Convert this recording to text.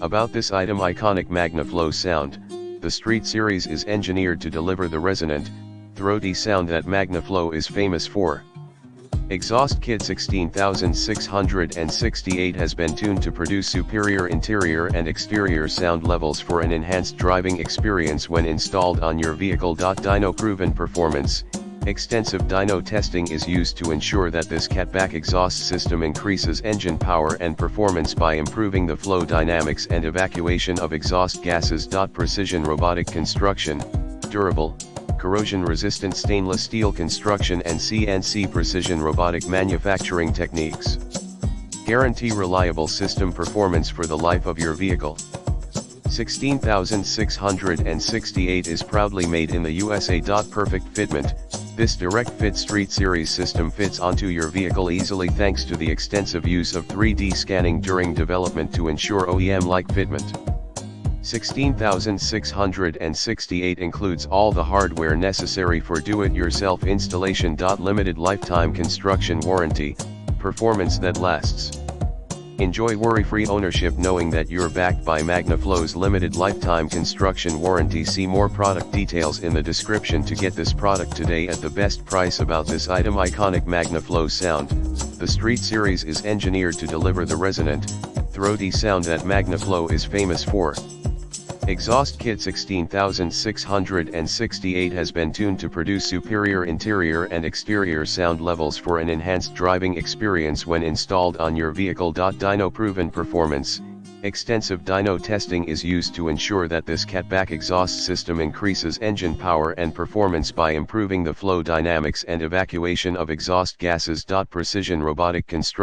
About this item iconic MagnaFlow sound, the Street Series is engineered to deliver the resonant, throaty sound that MagnaFlow is famous for. Exhaust kit 16668 has been tuned to produce superior interior and exterior sound levels for an enhanced driving experience when installed on your vehicle. Dyno proven performance. Extensive dyno testing is used to ensure that this catback exhaust system increases engine power and performance by improving the flow dynamics and evacuation of exhaust gases. Precision robotic construction, durable, corrosion-resistant stainless steel construction and CNC precision robotic manufacturing techniques. Guarantee reliable system performance for the life of your vehicle. 16668 is proudly made in the USA. Perfect fitment. This direct fit Street Series system fits onto your vehicle easily thanks to the extensive use of 3D scanning during development to ensure OEM-like fitment. 16668 includes all the hardware necessary for do-it-yourself installation. Limited lifetime construction warranty, performance that lasts. Enjoy worry-free ownership knowing that you're backed by MagnaFlow's limited lifetime construction warranty. See more product details in the description to get this product today at the best price. About this item iconic MagnaFlow sound, the Street Series is engineered to deliver the resonant, throaty sound that MagnaFlow is famous for. Exhaust kit 16668 has been tuned to produce superior interior and exterior sound levels for an enhanced driving experience when installed on your vehicle. Dyno proven performance. Extensive dyno testing is used to ensure that this catback exhaust system increases engine power and performance by improving the flow dynamics and evacuation of exhaust gases. Precision robotic construction